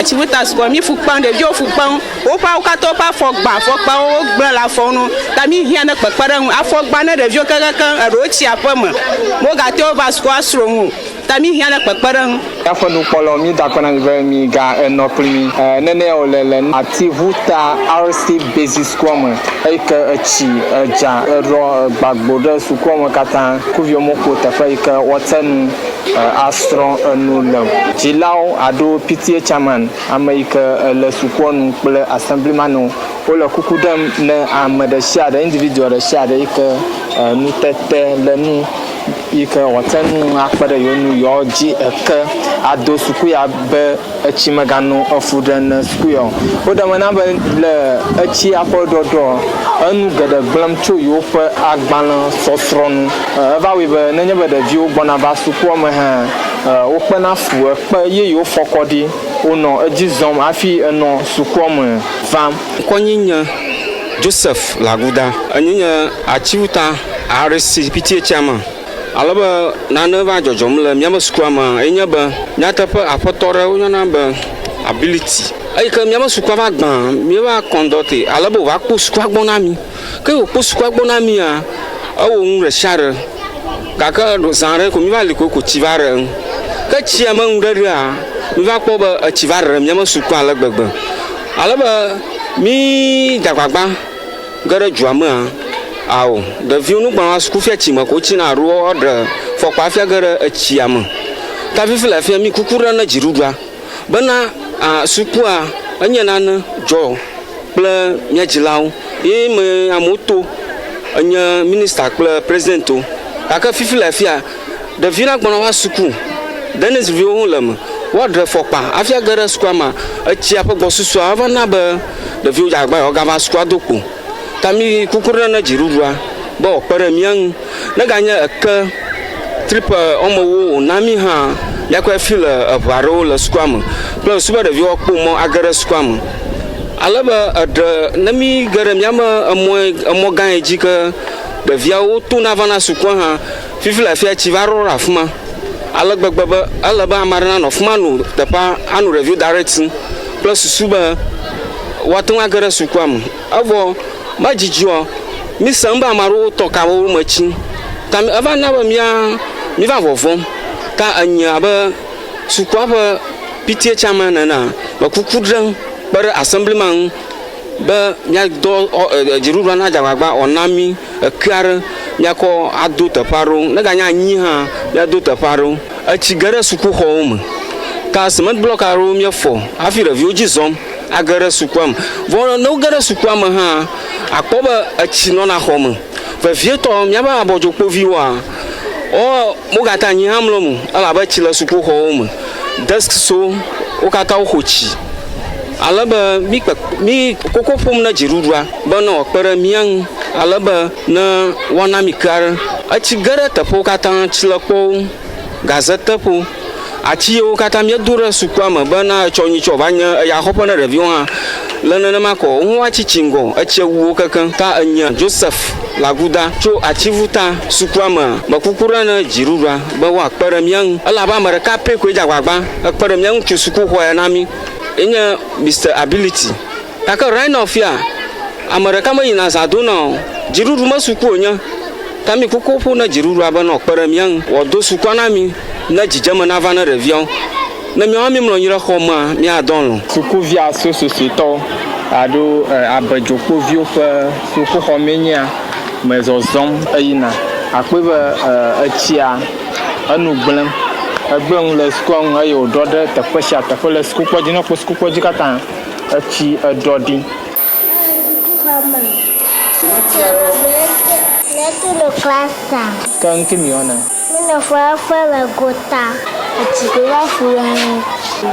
Atsivuta square mi fukpan de jo fukpan o pa o kato pa fogba o gba la fonu ta mi hia na pepere afogba na de jo kankan arochi apamo mo ga te o ba square sro ta mi hia na pepere afo no polo mi da kona mi ga no primi nene o lele Atsivuta R.C basic square e ka chi ja ro gbagbodo square katan kuvio mo ko ta fa ka watan astron no no jilao ado PTA chairman America le sukonu ple assemblyman no o le kukudam na amada share individual share ike nu tete le nu ike watanu akpade yo nu yo ji eke ado suku ya be echimagano ofudan suku yo o da mana be le echi apododo anu gede glam cho yo pe agbalan sosronu eva we be nenye be de vi o gbona ba suku o me ha o pe na fu pe ye yo fokodi ono ejizom afi eno sukwom fam konyinya Joseph Laguda anyinya Atsivuta R.C PTA chairman alaba nanova jojom le miama sukwama enya ba nyatape apotore onyana ba ability ayika miama sukwa gban miwa conducte alaba wa ku sukwa gbona mi ke o ku sukwa gbona mi a awo nre share kaka zanre ko miwa liko ko chivare ka chiama ngare a mi va ko ba achivare mi ma suku ala gbegbe alaba mi dagbagba gare juama awo de viunu gba suku fia chima ko china ro order fo kwa fia gare achiama ta fi la fia mi kukura na jirudwa bana suku a anya na jo ple mi ajilawo e me amoto anya minister ple presidento aka fi la fia de viuna gba wa suku Dennis viu lama wadre fokpa afia gare squama achi apa gosusu avana ba de viu jagba o gava squad dopo tami kukura na jirudwa ba opere mian na ganya ka trip omo nami ha yakwa feel avaro la squama plus super de viu okpo mo agare squama alaba de nami gare miama amo gan ejika de viu to na vana squama ha fifila fia chivaro rafuma alagbagba alaba amarana no fumanu tepa anu review directing plus suba watu agara sukwam avo majijio mi samba amaru to kawo machi tam ava na ba mi va vovon ta anya ba sukwaba PTA chairman na ba kukudran bar assemblyman ba nya do jirura na jagba onami kar nyako ado taparo na ganya nyi ha ya do taparo achigara suku home ka cement block aro mi fo afi review jizom agara sukwam vono no gara sukwam ha akoba achino na home va vieto mi aba abojo poviwa o mo gata nyi hamlo mu ala ba chila suku home desk so o kata o hochi alaba mi kokopum na jirudwa bana okpere mian alaba na wana mikar achi gara tapo kata chilako gazeta po achi o kata mi dura sukwama bana chonyi chobanya ya hopona review ha lana na mako nwa chichingo achi wu kakan ta anya Joseph Laguda cho Atsivuta sukwama makukura na jirudwa ba wa okpere mian alaba mara ka pe ko jagwagba okpere mian ki suku hoya nami enya Mr. Ability taka right now fia amaraka ma ina zaduna jiruru masuku onya tami kukopu na jiruru abana okpere mian wodo sukwana mi na jijama na vana review na mi ami mlo nyira khoma mi adon suku via sosoto ado abajopo vio fa suku khomenya mezozom ayina akpeba achia anu gblem agbon le skon ayo dode te pesha te le skupo dino ko skupo jikata achi adodi Neto lo classa kan kimiona mina fa la gota achi ko la fulani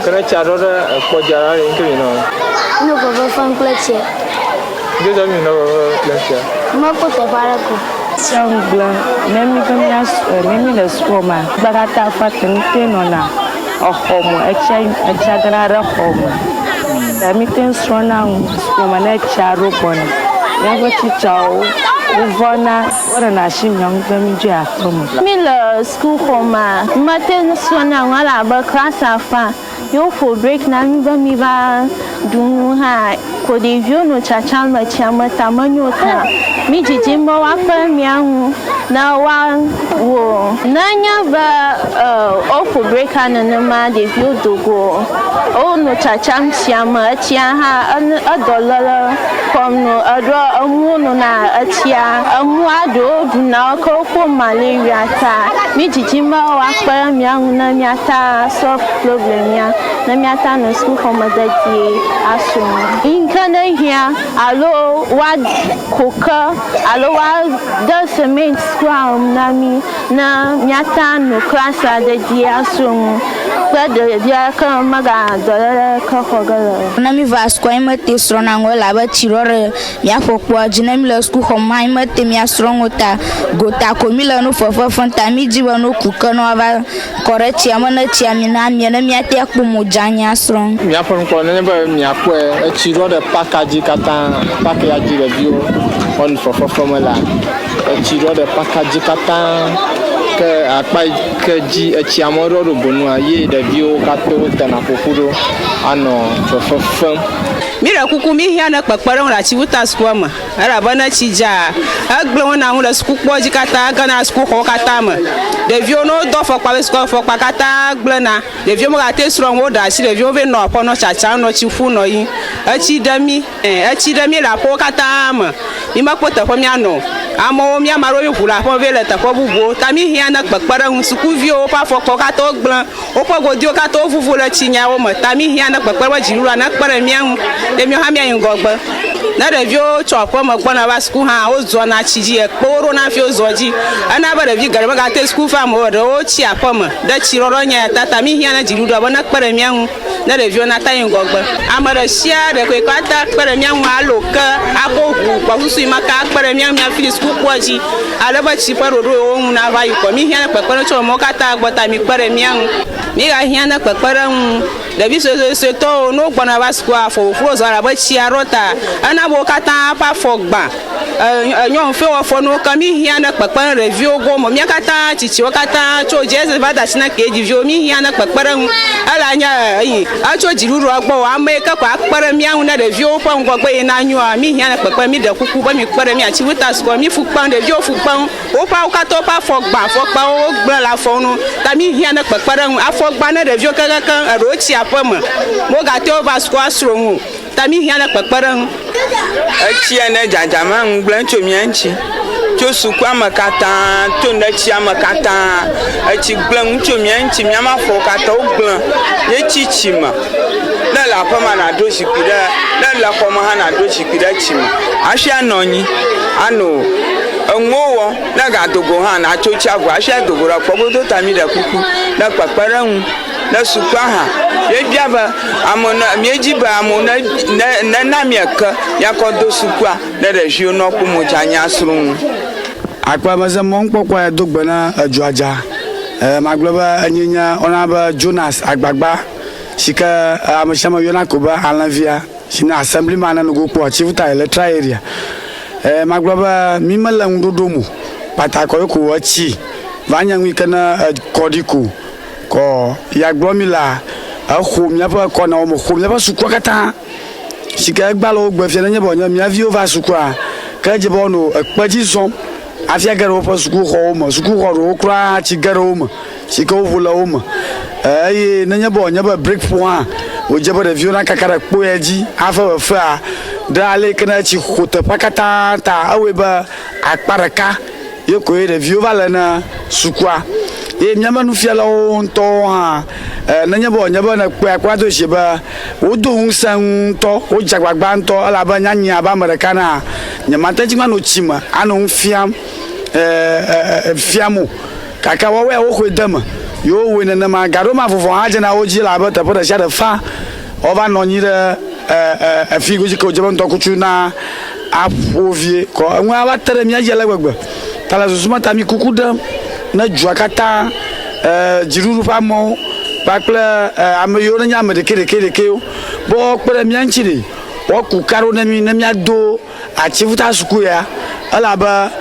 kra charora ko jara kimino no ko va fan classe de dami no classe ma ko te para ko Sangla, nemi le skoma, bagata fatente nona, homo, echagrara homo. La mitten strona skoma ne charo bon. Never chichao, uvona, ora na shimyang bemji afromo. Mi le school homa, matin strona wala ba class afa. ɖeviwo ƒo break na mi be mi va ɖu nu hã ko ɖeviwo nɔ tsatsam le tsia me ta menyo ta mi dzidzim be woaƒe mia ŋu ne woawɔ nenye be woƒo breka nenema ɖeviwo do go wonɔ tsatsam tsia me etsia hã edɔléle xɔm nɔ eɖɔ emuwo nɔna etsia emua ɖewo ɖuna ke wokpɔ malaria ta mi dzidzim be woakpe mia ŋu ne miata solve problem ya ne miata nɔ sukuxɔme dedie asrɔ̃ yi ke ne hiã alo woako ke alo woade cement sukua na mi ne miata nɔ klasa dedie asrɔ̃ kple ɖevia ke mega dɔléle ke xɔ ge le. Ne mi va sukua yi mete srɔ̃na ŋu elabe tsi ɖɔ ɖe miaƒe kpɔa dzi ne mi le sukuxɔme yi mete miasrɔ̃ ŋu ta gota ko mi le nu fefefem ta mi dzi be no ku ke ne woava kɔ ɖe tsia me ne tsia mi na mie ne miate kpɔ modzanyi asrɔ̃. Miaƒe ŋkɔ nenye be miakpɔe etsi ɖɔ ɖe paka dzi katã paka ya dzi ɖeviwo wɔnu fefefem la etsi ɖɔ ɖe paka dzi katã ke akpa ke dzi etsia me ɖɔ ɖe bonua ye ɖeviwo katã wotena ƒoƒu ɖo anɔ fefefem. Mi ɖe kuku mi hiã ne kpekpe ɖe ŋu le Atsivuta sukua me elabena tsi dza egblẽ wo na ŋu le sukukpɔ dzi katã gana sukuxɔwo katã me ɖeviwo ne wodo fɔkpa be sukufɔkpa katã gblẽna ɖeviwo megate srɔ̃ wo ɖe asi ɖeviwo vɛ nɔ aƒe nɔ tsatsam nɔ tsi ƒu nɔ yi etsi ɖe mi le aƒewo katã me mi mekpɔ teƒe mianɔ amewo miama ɖewo ʋu le aƒe vɛ le teƒe bubuwo ta mi hiã ne kpekpe ɖe ŋu sukuviwo ƒe afɔkpawo katã wogblẽ woƒe godiwo katã wovuvu le tsi nyawo me ta mi hiã ne kpekpe be dziɖuɖua ne kpe ɖe mia ŋu ɖe mi hã miayi ŋgɔgbe ne ɖeviwo tso aƒe me gbɔna va suku hã wozɔna tsi dzi ekpewo ɖo na hafi wozɔ dzi ena be ɖevi geɖe megate suku fa me ɖewo tsi aƒe me ɖe tsi ɖɔɖɔ nya tata mi hiã ne dziɖuɖua be ne kpe ɖe mia ŋu ne ɖeviwo nata yi ŋgɔgbe ame ɖe sia ɖe koe katã kpe ɖe mia ŋu alo ke akɔ ʋu gbɔsusu yi maka kpe ɖe mia ŋu miafi le sukukpɔa dzi ale be tsi ƒe ɖoɖo yewo ŋu na va yi kɔ mi hiã ne kpekpe ɖe tso amewo katã gbɔ ta mi kpe ɖe mia ŋu mi gahiã ne kpekpe ɖe ŋu ɖevi suesuetɔwo ne wogbɔna va sukua afɔ ƒuƒlu zɔ abe tsia ɖɔ ta ena be wo katã ƒe afɔ gbã nyɔnuƒe wɔ fɔnuwo ke mi hiã ne kpekpe ɖe ɖeviwo gome mia katã tsitsiwo katã tso dzese va da asi na kedziviwo mi hiã ne kpekpe ɖe ŋu elanya etso dziɖuɖua gbɔ ame yi ke ko akpe ɖe mia ŋu ne ɖeviwo ƒe ŋgɔgbe yina nyoa mi hiã ne kpekpe mi ɖe kuku be mi kpe ɖe mi Atsivuta sukua mi fu kpem ɖeviwo fu kpem woƒe katã woƒe afɔ gbã afɔkpawo wogblẽ le afɔ nu ta mi hiã ne kpekpe ɖe ŋu afɔ gbã ne ɖeviwo kekeŋ eɖewo tsi aƒe me mogate wova sukua srɔ̃ ŋu ta mi hiã ne kpekpe ɖe ŋu. Etsia ne dzadzama ŋu gblẽ tso mia ŋuti tso sukua me katã to ne tsia me katã etsi gblẽ ŋu tso mia ŋuti miama afɔwo katã wogblẽ ye tsi me ne le aƒe me naɖo zikpui ɖe ne le xɔ me hã naɖo zikpui ɖe tsi me hafi anɔ anyi anɔ eŋuwo wɔ ne gadogo hã natso tsia ʋu hafi adogo ɖe kpɔ godo ta mi ɖe kuku ne kpekpe ɖe ŋu ne sukua hã yebia be ame miedzi be amewo ne na mieke yakɔ do sukua ne ɖeviwo nɔ kpɔ modzanyi asrɔ̃ ŋu. Akpameze mɔnukpɔkpɔ ya do gbe na edzoadza magblɔ be enye nye wona be Jonas Agbagba si ke ame sia ame yɔna ko be alẽvia si ne assemblyman ne go kpɔ Atsivuta electoral area magblɔ be mi mele ŋuɖoɖo mo patakɔ yi ko etsi va nye ŋu yi ke ne kɔɖi ko kɔ ya gblɔ mi la exɔ miaƒe kɔnawo me xɔ miaƒe sukua katã si ke egba le wo gbe fia ne nye be nye mia viwo va sukua ke edze be wonɔ ekpe dzi zɔm afia ge ɖe woƒe sukuxɔwo me sukuxɔ ɖewo kura tsi ge ɖe wo me si ke woʋu le wo me eye nenye be wònye be brikpo hã wòdze be ɖeviwo nakaka ɖe kpo ya dzi hafi fea ɖe ale yi ke ne tsi ƒo teƒea katã ta ewɔe be akpa ɖeka ye koe ɖeviwo va le ne sukua ye miame nufialawo ŋutɔwo hã nenye be wònye be ne kpɔe akpa do zi be wodo ŋusẽ ŋutɔ wodze agbagba ŋutɔ elabe nyanyi abe ame ɖeka na nye mate dzi manɔ tsi me anɔ ŋu fiam fiam o kaka woawo ya woxɔe de me yewo wɔe nenema gaɖo ma vovɔ hã dzena wo dzi labe teƒe ɖe sia ɖe fa wova nɔ anyi ɖe afi godzi ke wodze be ŋdɔkutsu na aƒo vie kɔ eŋu ava te ɖe mía dzi ale gbegbe ta le susu me ta mi kuku ɖem ne dzoa katã dziɖuɖu ƒe amewo kpakple ame yiwo nenye ame ɖekewo be wokpe ɖe mía ŋuti ɖe woku ka ɖo ne mi ne míado Atsivuta suku ya elabe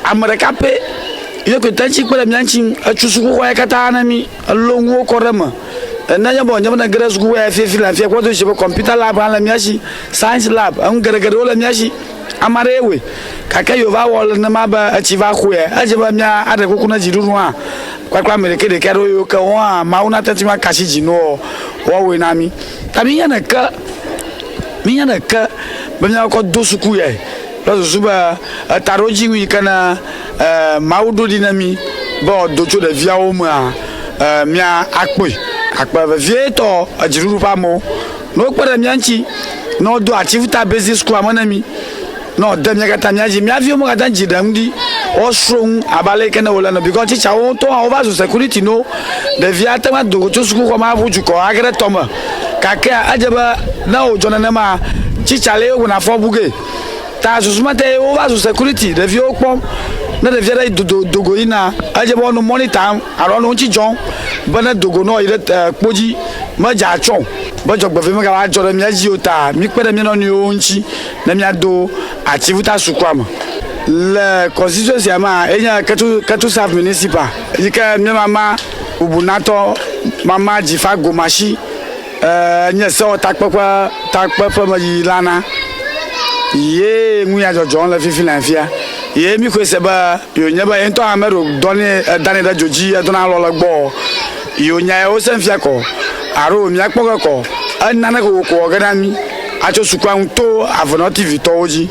ame ɖeka pe ye koe te ŋuti kpe ɖe mía ŋuti etsu sukuxɔ ya katã ne mi elo ŋuwo kɔ ɖe me na ya bon nyama na gere su ku fi la fi ko to shi computer lab an la miashi science lab an gere la miashi amarewe kaka yo va wol na ma ba achiva ku aje ba mia ade ku na jiru a kwa mereke de kero yo ka wa ma una tati ma kashi jino wa we na mi tabi ya na ka mi ya na ka ba mia ko do su ku lo su ba taroji wi kana maudo dinami bo do cho de via o ma mia akpa vie to ajiru pa mo no kpere mianchi no do Atsivuta basic school amanami no dem ya kata miaji mi avio mo kata jidam di o strong abale kana wala no because teacher o to over security no de via tema do to school ko ma buju ko agre toma kaka ajaba na o jona na ma teacher le o na fo buge ta susuma te over security de via o pom na de via dogo ina ajaba no monitor around on chi jon bana dogo no ile poji ma ja chon ba jogba fe ma ka wa joro mi aji ota mi pere mi no ni o nchi na mi ado Atsivuta sukwama le constituency ama enya Ketu South Municipal yika mi mama ubunato mama jifa gomashi nya so takpapa ma yilana ye mu ya jojo la fifi la fia ye mi ko se ba yo nya ba ento amero doni dani da joji adona lo gbo yo nya o se fia ko aro mi akpoko ko anana ko gana mi acho sukwa nto avono TV to oji